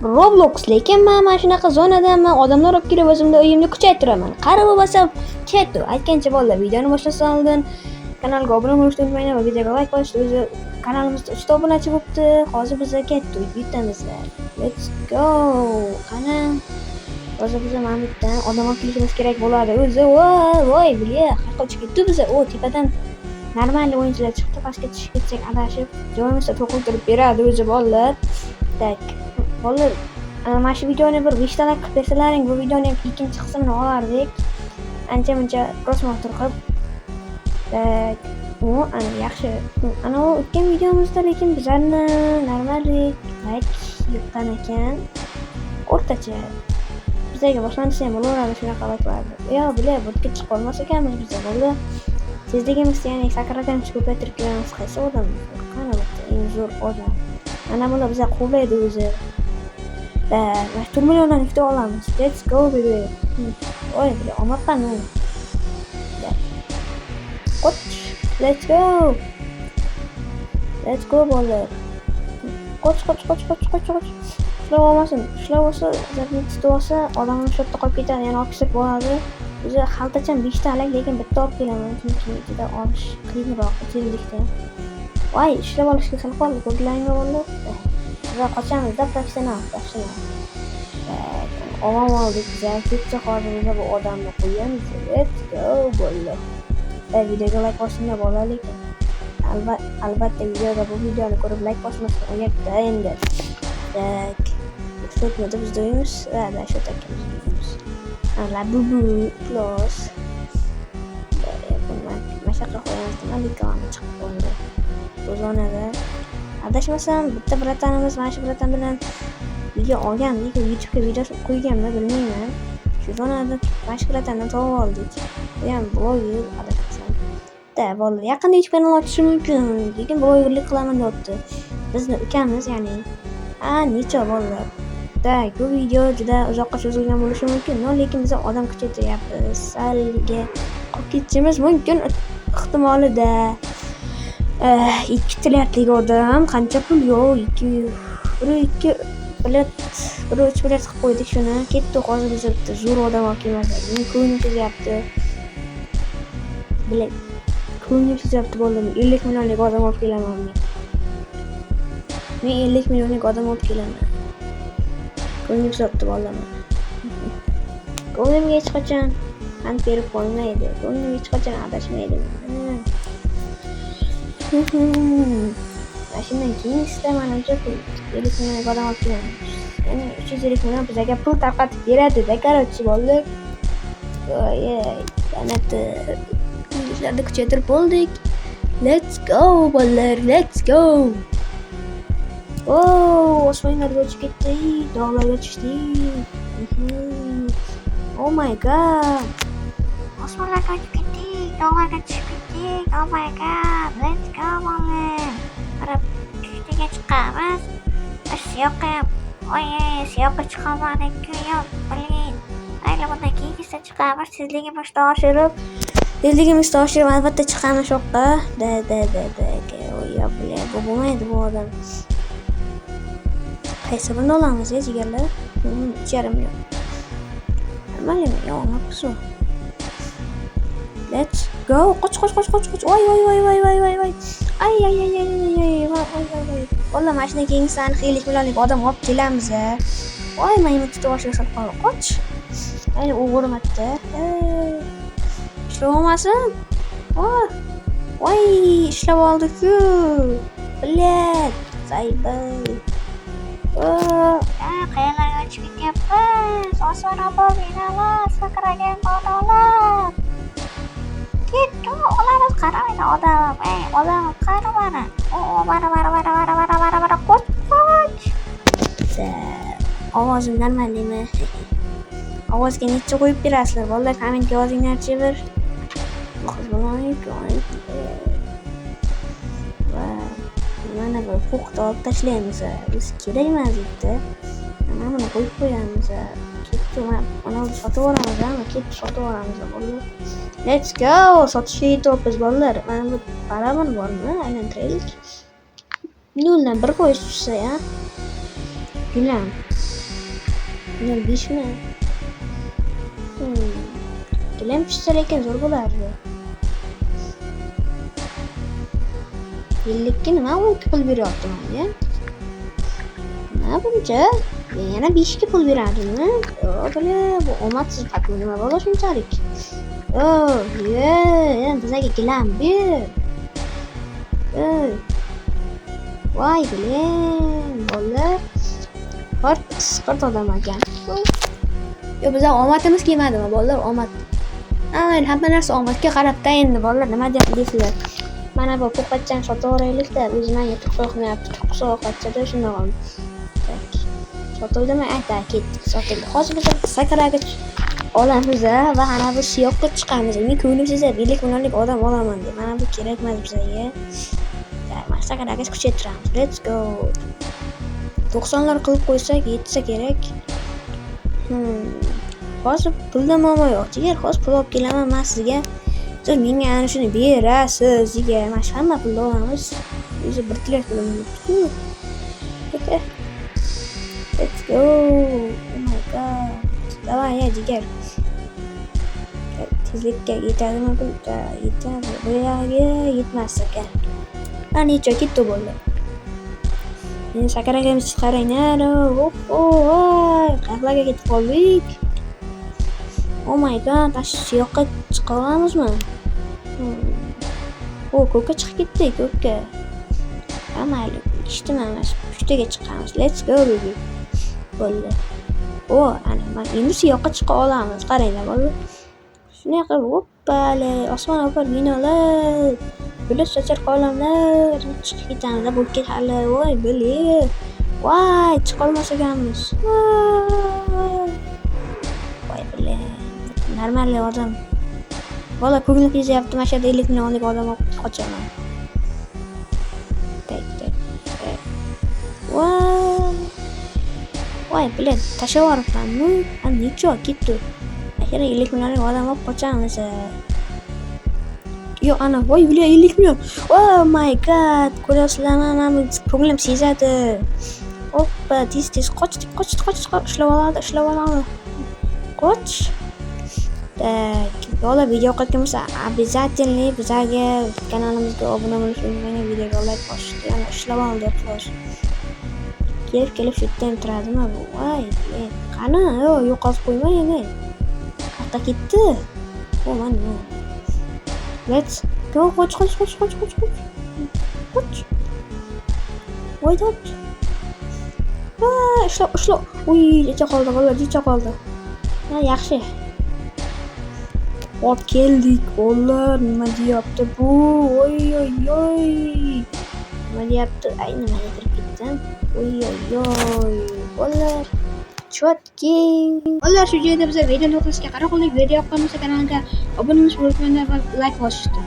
Roblox, lekin men mana shunaqa zonadanman, odamlar olib kelib o'zimda uyimni kuchaytiraman. Qari bo'lsam, ketdi. Aytgancha bolalar, videoni boshlashdan oldin kanalga obuna bo'lishni unutmanglar va videoga like bosishni. O'zi kanalimizda 3 ta obunachi bo'libdi. Hozir biz ketdi, yutamizlar. Let's go. Qani. Hozir biz mana bu yerdan odam olib kelishimiz kerak bo'ladi. O'zi voy, bilya, haqiqatga ketdi biz. O, tepadan normal o'yinchilar chiqdi, pastga tushib ketsak adashib, joyimizda to'qiltirib beradi o'zi bolalar. Tak. Bolalar, mana shu videoni bir 5 ta like qilib bersalaring, bu videoning ikkinchi qismini olardik. Ancha-muncha prosmotr qilib. Tak. Ana yaxshi. Ana o'tgan videomizda lekin bizlarni normallik like yo'qdan ekan. O'rtacha. Bizga boshlanishi ham bo'laveradi shunaqa vaqtlarda. Yo, bilay, bo'tga chiqib qolmas ekanmiz biz bolalar. Tezligimiz ya'ni sakragan ko'paytirib kelamiz qaysi odam? Qani bu eng zo'r odam. Mana bular bizga qo'llaydi o'zi. Mana 4 milliondan ikkita olamiz. Let's go baby. Oy, bilay, olmabman u. Let's go. Let's go bolalar. Qoch. Ishlab olmasin. Ishlab olsa, zaten tutib olsa, odamni shu yerda qolib ketadi, yana olib kelsak bo'ladi. O'zi xaltacham 5 ta alak, lekin bitta olib kelaman, chunki juda olish qiyinroq tezlikda. Voy, ishlab olishga sal qoldi, ko'rdilaringmi bolalar? Biz qochamiz-da, professional. Oldik biz, ketcha hozir biz bu odamni qo'yamiz. Let's go bolalar. Videoga like bosinglar bolalar, lekin albatta bu videoni ko'rib like bosmasdan o'yakda endi. Tak. O'tmadi biz doyimiz. Va shu takimiz doyimiz. La bubu plus. Mashaqa qo'yamiz, malikani chiqib qoldi. Bu zonada adashmasam bitta bratanimiz mana shu bratan bilan video olgan, lekin YouTube'ga video qo'yganmi bilmayman. Shu zonada mana shu bratandan topib oldik. Bu ham bloger adashmasam. Bolalar yaqinda YouTube kanal ochishi mumkin, lekin blogerlik qilaman deyapti. Bizni ukamiz, ya'ni necha bolalar. Bu video juda uzoqqa cho'zilgan bo'lishi mumkin, lekin biz odam kuchaytiryapmiz. Salga qolib ketishimiz mumkin ehtimolida. 2 trilliardlik odam qancha pul yo'q? 2 bilet, 3 bilet qilib qo'ydik shuni. Ketdi hozir biz bitta zo'r odam olib kelmasak. Men ko'nglim sezyapti. Bilet. Ko'nglim sezyapti bo'ldim. 50 millionlik odam olib kelaman men. Men 50 millionlik odam olib kelaman. Ko'nglim sezyapti bolaman. Ko'nglimga hech qachon qand berib qo'ymaydi. Ko'nglim hech qachon adashmaydi. Mashinadan keyin istaman ancha pul. 50 millionlik odam olib kelaman. Ya'ni 350 million bizga pul tarqatib beradi-da, короче bolalar. Yana ishlarni kuchaytirib bo'ldik. Let's go bolalar, let's go. Osmonlarga uchib ketdik, dog'larga tushdik. Oh my god. Osmonlarga uchib ketdik, dog'larga tushib ketdik. Oh my god. Let's go bolalar. Qarab, tushdiga chiqamiz. Siyoqqa, siyoqqa chiqolmadik-ku, yo'q, bilin. Ayla bundan keyingisi chiqamiz, tezligimizni oshirib albatta chiqamiz shoqqa. Yo'q, bilay, bu bo'lmaydi bu odam. Qaysi birini olamiz, jigarlar? 3,5 million. Nimaligimi? Yo'q, naqsu. Let's go. Qoch. Voy. Ay. Vallahi mashina keyingisan 50 millionlik odam olib kelamiz. Voy, maymun tutib olishga sal qoldi. Qoch. Ayni o'g'irmatda. Ishlab olmasin. Voy, ishlab oldik-ku. Bilet. Zaybay. Qayerlarga uchib ketyapmiz? Osmon opam emas, sakragan bolalar. Ketdi, olamiz, qaramanglar odam. Odam qaramana. Mana. Qoch. Ovozim normalmi? Ovozga necha qo'yib berasizlar? Bolalar kommentga yozinglar-chi bir. Mana bu po'qni olib tashlaymiz. Biz kerak emas edi. Mana buni qo'yib qo'yamiz. Ketdi, mana buni sotib olamiz, ketdi sotib olamiz bolalar. Let's go. Sotishga yetyapmiz bolalar. Mana bu paravan bormi? Aylantiraylik. 0 dan 1 qo'yish tushsa, Gilam. Bunlar 5 mi? Gilam pishsa lekin zo'r bo'lardi. 50 ga nima 12 pul beryapti menga? Nima buncha? Yana 5 ga pul beradimi? Bu omadsiz paket nima bo'ldi shunchalik? Yana bizga gilam ber. Voy bilan bolalar. Qort odam ekan. Yo bizga omadimiz kelmadimi bolalar? Omad. Hamma narsa omadga qarabda endi bolalar nima deysizlar? Mana bu po'qatchani sotaveraylik-da, o'zimdan yutuq qo'ymayapti. Turqsa ovqatchada shunday qoldi. Sotildimi? Ayta ketdik, sotildi. Hozir biz sakragich olamiz va ana bu siyoqqa chiqamiz. Men ko'nglim sizga 1 millionlik odam olaman deb. Mana bu kerak emas bizga. Mana sakragich kuchaytiramiz. Let's go. 90lar qilib qo'ysak, yetsa kerak. Hozir pulda momo yo'q. Jigar, hozir pul olib kelaman men sizga. Siz menga ana shuni berasiz, jigar. Mana hamma pulni olamiz. O'zi bir tilak qilaman-ku. Let's go. Oh my god. Davay ya jigar. Tezlikka yetadimi pul? Yetadi. Bu yerga yetmas ekan. Ana necha ketdi bo'ldi. Men sakragimiz chiqaraylar. Qahvaga ketib qoldik. Oh my god, tash siyoqqa chiqa olamizmi? Ko'kka chiqib ketdik, ko'kka. Mayli, ishtimamas. 3taga chiqamiz. Let's go baby. Bo'ldi. Ana men endi siyoqqa chiqa olamiz. Qaranglar, bo'ldi. Shunday qilib, hoppale, osmon opar binolar. Bulut sochar qolamlar. Chiqib ketamiz. Bo'lib hali, voy bili. Voy, chiqa olmas ekanmiz. Voy bili. Normal odam. Bola ko'nglim qizyapti, mana shu 50 millionlik odam qochaman. Voy bilan tashavoribmanmi? Necha ketdi? Axir 50 millionlik odam olib qochamiz. Yo ana voy bilan 50 million. Oh my god, ko'rasizlarmi? Men ko'nglim sezadi. Hoppa, tez qoch, ishlab oladi. Qoch. Bola video yoqayotgan bo'lsa, обязательно bizga kanalimizga obuna bo'lishni unutmang, videoga like bosishni. Yana ishlab oldi xolos. Kelib shu yerda turadimi bu? Voy, qani? Yo'qotib qo'ymang yana. Qayerga ketdi? Mana. Let's go. Qoch. Voy dab. Ishlab. Uy, jecha qoldi. Yaxshi. Olib keldik, bolalar. Nima deyapti bu? Oy. Nima deyapti? Ay, nimaga kirib ketdim? Oy. Bolalar. Chotki. Bolalar, shu joyda biz video to'g'risiga qaror qildik. Video yoqqan bo'lsa kanalga obuna bo'lib, like bosishdi.